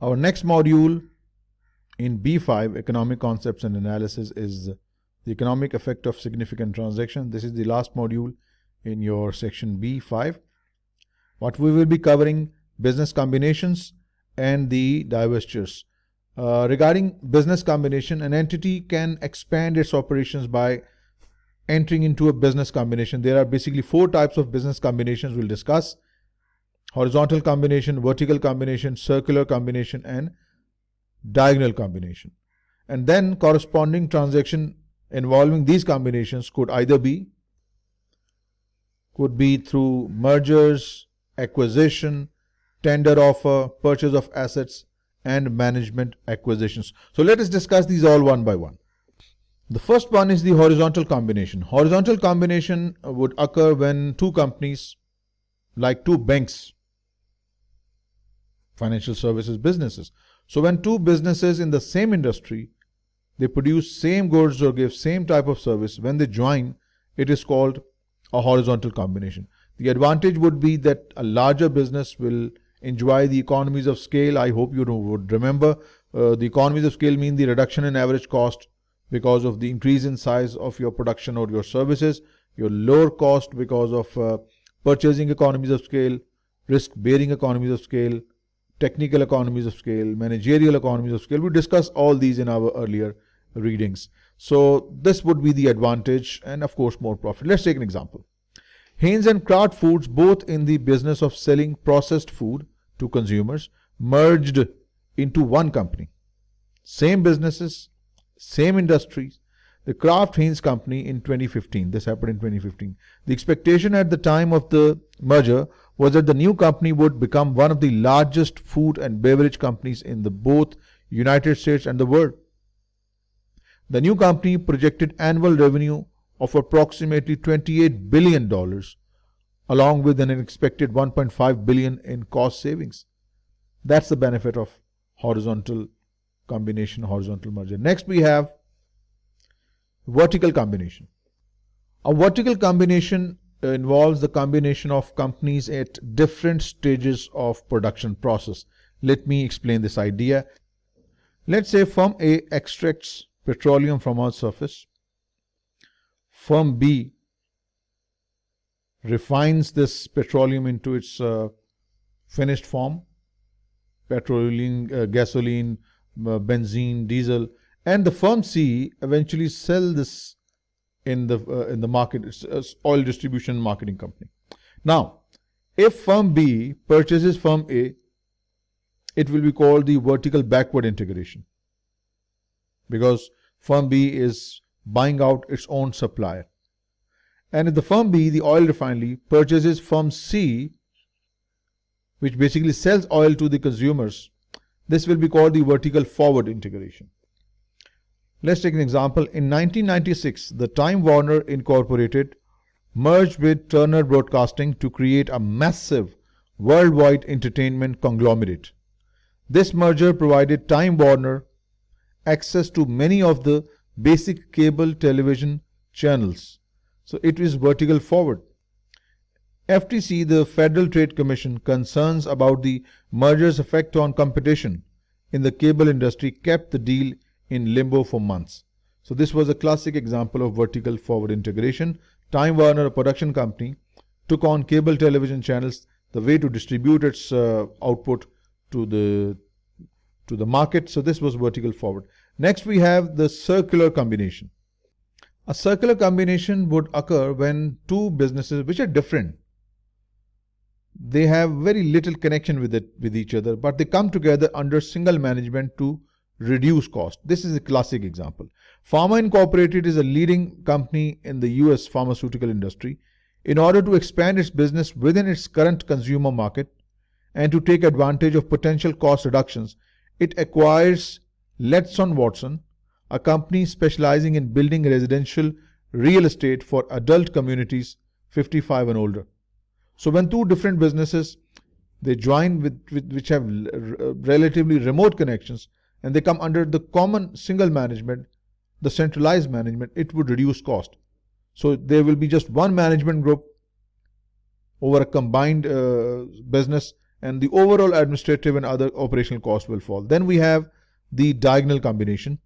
Our next module in B5, Economic Concepts and Analysis, is the economic effect of significant transaction. This is the last module in your section B5. What we will be covering: business combinations and the divestitures. Regarding business combination, an entity can expand its operations by entering into a business combination. There are basically 4 types of business combinations we'll discuss: horizontal combination, vertical combination, circular combination, and diagonal combination. And then corresponding transaction involving these combinations could be through mergers, acquisition, tender offer, purchase of assets, and management acquisitions. So let us discuss these all one by one. The first one is the horizontal combination. Horizontal combination would occur when 2 companies, like 2 banks, financial services businesses. So when 2 businesses in the same industry, they produce same goods or give same type of service, when they join, it is called a horizontal combination. The advantage would be that a larger business will enjoy the economies of scale. I hope you would remember the economies of scale mean the reduction in average cost because of the increase in size of your production or your services, your lower cost because of purchasing economies of scale, risk-bearing economies of scale, technical economies of scale, managerial economies of scale. We discussed all these in our earlier readings. So this would be the advantage, and of course more profit. Let's take an example. Heinz and Kraft Foods, both in the business of selling processed food to consumers, merged into one company. Same businesses, same industries. The Kraft Heinz company in 2015, this happened in 2015. The expectation at the time of the merger was that the new company would become one of the largest food and beverage companies in both United States and the world. The new company projected annual revenue of approximately $28 billion, along with an expected $1.5 billion in cost savings. That's the benefit of horizontal combination, horizontal merger. Next we have vertical combination. A vertical combination involves the combination of companies at different stages of production process. Let me explain this idea. Let's say firm A extracts petroleum from Earth's surface. Firm B refines this petroleum into its finished form: petroleum, gasoline, benzene, diesel, and the firm C eventually sell this in the market. It's oil distribution marketing company. Now, if firm B purchases firm A, it will be called the vertical backward integration, because firm B is buying out its own supplier. And if the firm B, the oil refinery, purchases firm C, which basically sells oil to the consumers, this will be called the vertical forward integration. Let's take an example. In 1996, the Time Warner Incorporated merged with Turner Broadcasting to create a massive worldwide entertainment conglomerate. This merger provided Time Warner access to many of the basic cable television channels. So it is vertical forward. FTC, the Federal Trade Commission, concerns about the merger's effect on competition in the cable industry kept the deal in limbo for months. So this was a classic example of vertical forward integration. Time Warner, a production company, took on cable television channels, the way to distribute its output to the market. So this was vertical forward. Next we have the circular combination. A circular combination would occur when 2 businesses which are different, they have very little connection with each other, but they come together under single management to reduce cost. This is a classic example. Pharma Incorporated is a leading company in the US pharmaceutical industry. In order to expand its business within its current consumer market and to take advantage of potential cost reductions, it acquires Letson Watson, a company specializing in building residential real estate for adult communities 55 and older. So when 2 different businesses, they join which have relatively remote connections, and they come under the common single management, the centralized management, it would reduce cost. So there will be just one management group over a combined business, and the overall administrative and other operational costs will fall. Then we have the diagonal combination.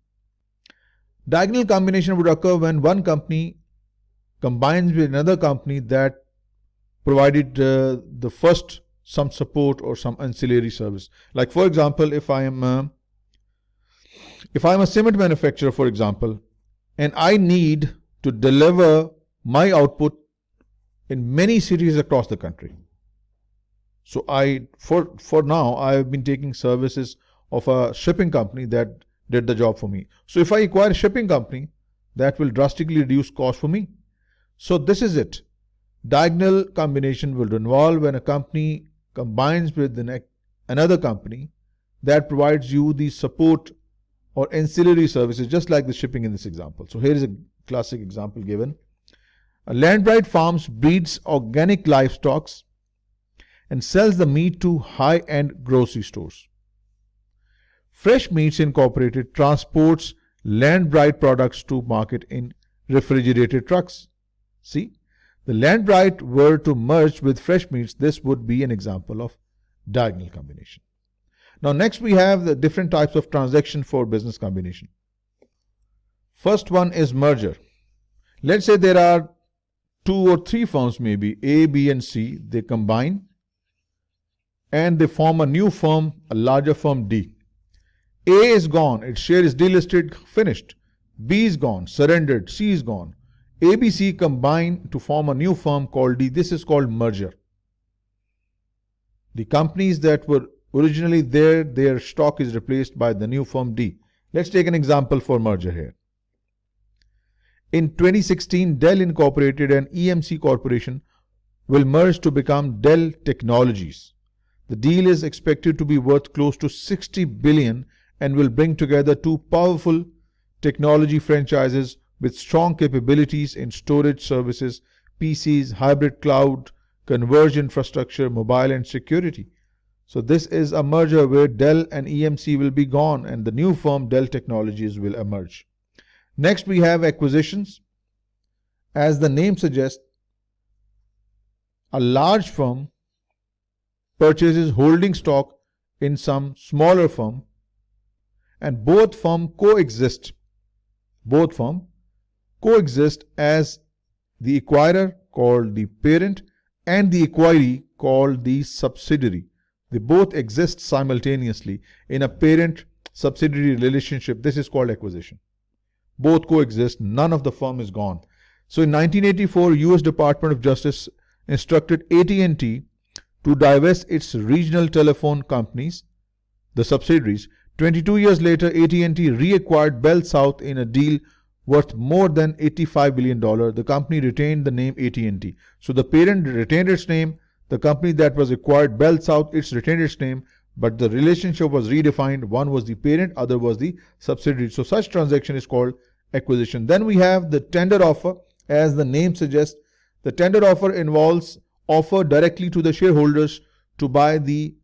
Diagonal combination would occur when one company combines with another company that provided the first some support or some ancillary service. Like for example, if I am a cement manufacturer, for example, and I need to deliver my output in many cities across the country. So for now, I have been taking services of a shipping company that did the job for me. So if I acquire a shipping company, that will drastically reduce cost for me. So this is it. Diagonal combination will involve when a company combines with another company that provides you the support or ancillary services, just like the shipping in this example. So here is a classic example given. Landbride Farms breeds organic livestock and sells the meat to high-end grocery stores. Fresh Meats Incorporated transports Landbride products to market in refrigerated trucks. See, the Landbride were to merge with Fresh Meats, this would be an example of diagonal combination. Now next we have the different types of transaction for business combination. First one is merger. Let's say there are 2 or 3 firms, maybe A, B and C, they combine and they form a new firm, a larger firm D. A is gone, its share is delisted, finished. B is gone, surrendered, C is gone. ABC combine to form a new firm called D. This is called merger. The companies that were originally there, their stock is replaced by the new firm D. Let's take an example for merger here. In 2016, Dell Incorporated and EMC Corporation will merge to become Dell Technologies. The deal is expected to be worth close to $60 billion and will bring together 2 powerful technology franchises with strong capabilities in storage services, PCs, hybrid cloud, converged infrastructure, mobile and security. So this is a merger where Dell and EMC will be gone and the new firm Dell Technologies will emerge. Next we have acquisitions. As the name suggests, a large firm purchases holding stock in some smaller firm and both firms coexist. Both firms coexist as the acquirer called the parent and the acquiree called the subsidiary. They both exist simultaneously in a parent-subsidiary relationship. This is called acquisition. Both coexist, none of the firm is gone. So in 1984, US Department of Justice instructed AT&T to divest its regional telephone companies, the subsidiaries. 22 years later, AT&T reacquired Bell South in a deal worth more than $85 billion. The company retained the name AT&T. So the parent retained its name, the company that was acquired, Bell South, it's retained its name, but the relationship was redefined. One was the parent, other was the subsidiary. So such transaction is called acquisition. Then we have the tender offer. As the name suggests, the tender offer involves offer directly to the shareholders to buy the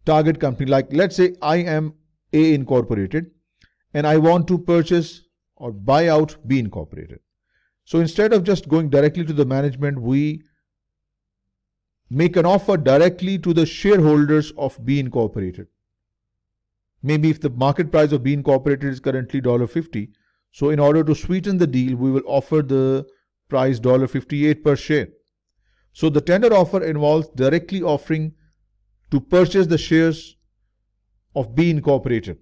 target company. Like let's say I am A Incorporated and I want to purchase or buy out B Incorporated. So instead of just going directly to the management, we make an offer directly to the shareholders of B Incorporated. Maybe if the market price of B Incorporated is currently $50, so in order to sweeten the deal, we will offer the price $58 per share. So the tender offer involves directly offering to purchase the shares of B Incorporated.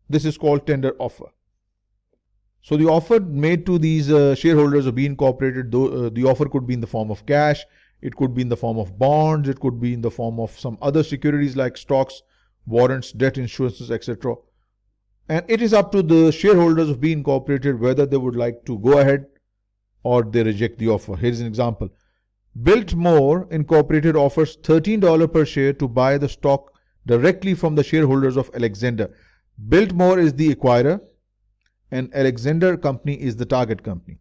This is called tender offer. So the offer made to these shareholders of B Incorporated, the offer could be in the form of cash, it could be in the form of bonds, it could be in the form of some other securities like stocks, warrants, debt insurances, etc. And it is up to the shareholders of B Incorporated whether they would like to go ahead or they reject the offer. Here's an example. Biltmore Incorporated offers $13 per share to buy the stock directly from the shareholders of Alexander. Biltmore is the acquirer and Alexander Company is the target company.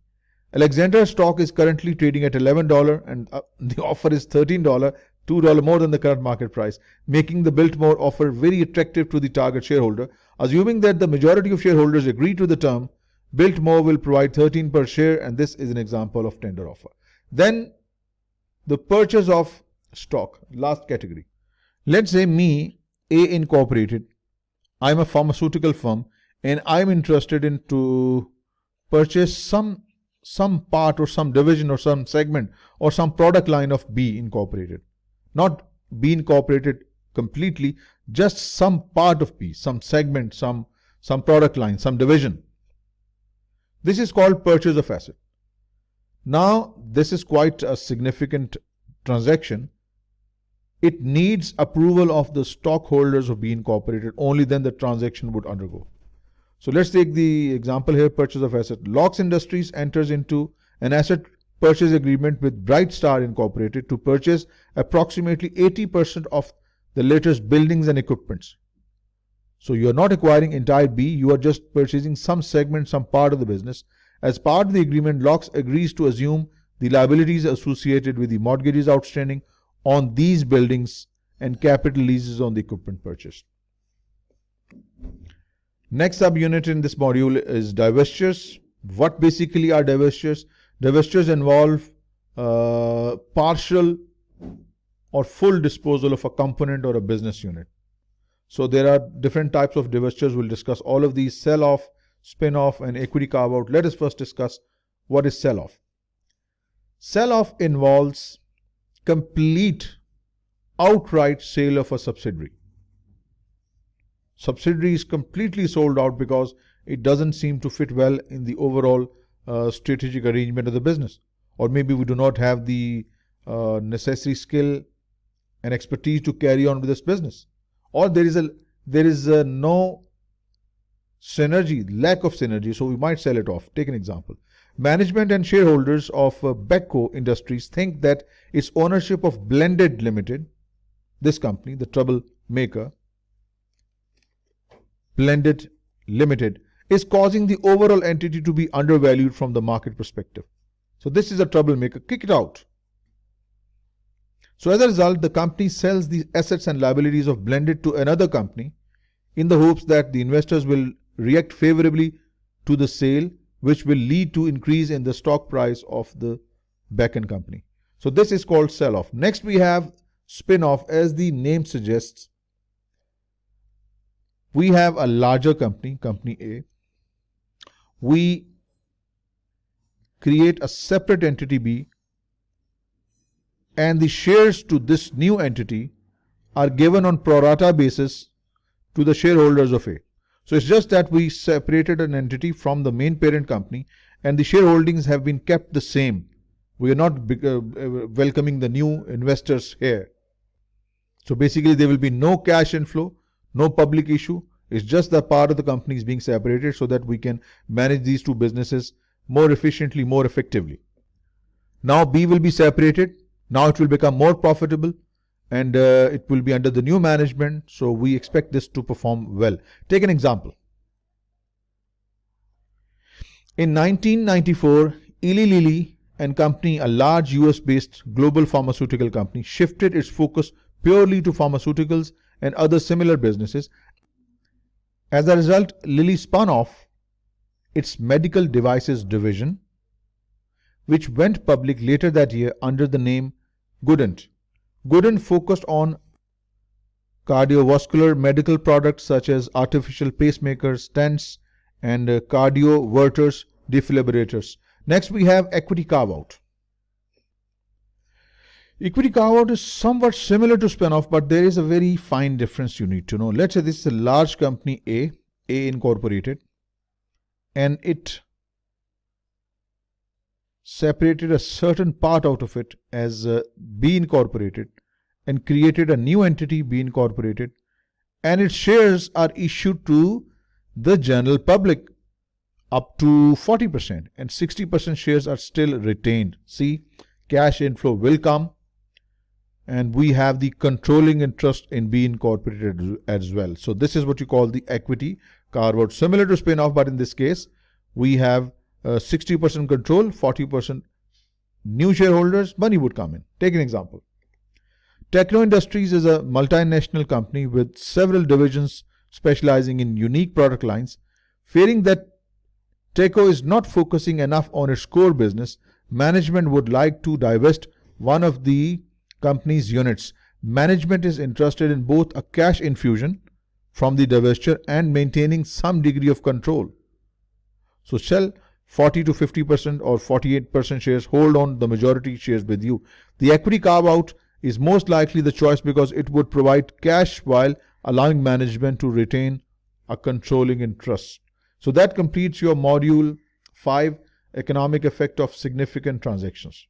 Alexander stock is currently trading at $11 and the offer is $13, $2 more than the current market price, making the Biltmore offer very attractive to the target shareholder. Assuming that the majority of shareholders agree to the term, Biltmore will provide $13 per share, and this is an example of tender offer. Then the purchase of stock, last category. Let's say me, A Incorporated, I'm a pharmaceutical firm and I'm interested in to purchase some part or some division or some segment or some product line of B Incorporated. Not B Incorporated completely, just some part of B, some segment, some product line, some division. This is called purchase of asset. Now, this is quite a significant transaction. It needs approval of the stockholders of B Incorporated. Only then the transaction would undergo. So let's take the example here, purchase of asset. Locks Industries enters into an asset purchase agreement with Bright Star Incorporated to purchase approximately 80% of the latest buildings and equipments. So you are not acquiring entire B, you are just purchasing some segment, some part of the business. As part of the agreement, Locks agrees to assume the liabilities associated with the mortgages outstanding on these buildings and capital leases on the equipment purchased. Next subunit in this module is divestitures. What basically are divestitures? Divestitures involve partial or full disposal of a component or a business unit. So there are different types of divestitures. We'll discuss all of these: sell-off, spin-off, and equity carve-out. Let us first discuss what is sell-off. Sell-off involves complete outright sale of a subsidiary. Subsidiary is completely sold out because it doesn't seem to fit well in the overall strategic arrangement of the business, or maybe we do not have the necessary skill and expertise to carry on with this business, or there is no synergy, lack of synergy, so we might sell it off. Take an example. Management and shareholders of Beko Industries think that its ownership of Blended Limited, this company, the troublemaker, Blended Limited, is causing the overall entity to be undervalued from the market perspective. So this is a troublemaker, kick it out. So as a result, the company sells the assets and liabilities of Blended to another company in the hopes that the investors will react favorably to the sale, which will lead to increase in the stock price of the back-end company. So this is called sell-off. Next we have spin-off. As the name suggests, we have a larger company, company A. We create a separate entity B, and the shares to this new entity are given on pro rata basis to the shareholders of A. So it's just that we separated an entity from the main parent company and the shareholdings have been kept the same. We are not welcoming the new investors here. So basically there will be no cash inflow, no public issue. It's just the part of the company is being separated so that we can manage these two businesses more efficiently, more effectively. Now B will be separated. Now it will become more profitable and it will be under the new management. So we expect this to perform well. Take an example. In 1994, Eli Lilly and Company, a large US-based global pharmaceutical company, shifted its focus purely to pharmaceuticals and other similar businesses. As a result, Lilly spun off its medical devices division, which went public later that year under the name Guardant. Guardant focused on cardiovascular medical products such as artificial pacemakers, stents, and cardioverters, defibrillators. Next, we have equity carve-out. Equity carve-out is somewhat similar to spin-off, but there is a very fine difference you need to know. Let's say this is a large company A Incorporated, and it separated a certain part out of it as B Incorporated and created a new entity, B Incorporated, and its shares are issued to the general public up to 40% and 60% shares are still retained. See, cash inflow will come and we have the controlling interest in B Incorporated as well. So this is what you call the equity carve-out, similar to spin-off, but in this case we have 60% control, 40% new shareholders, money would come in. Take an example. Techno Industries is a multinational company with several divisions specializing in unique product lines. Fearing that Teco is not focusing enough on its core business, management would like to divest one of the company's units. management is interested in both a cash infusion from the divestiture and maintaining some degree of control. So Shell 40 to 50% or 48% shares hold on the majority shares with you. The equity carve out is most likely the choice because it would provide cash while allowing management to retain a controlling interest. So that completes your module 5, economic effect of significant transactions.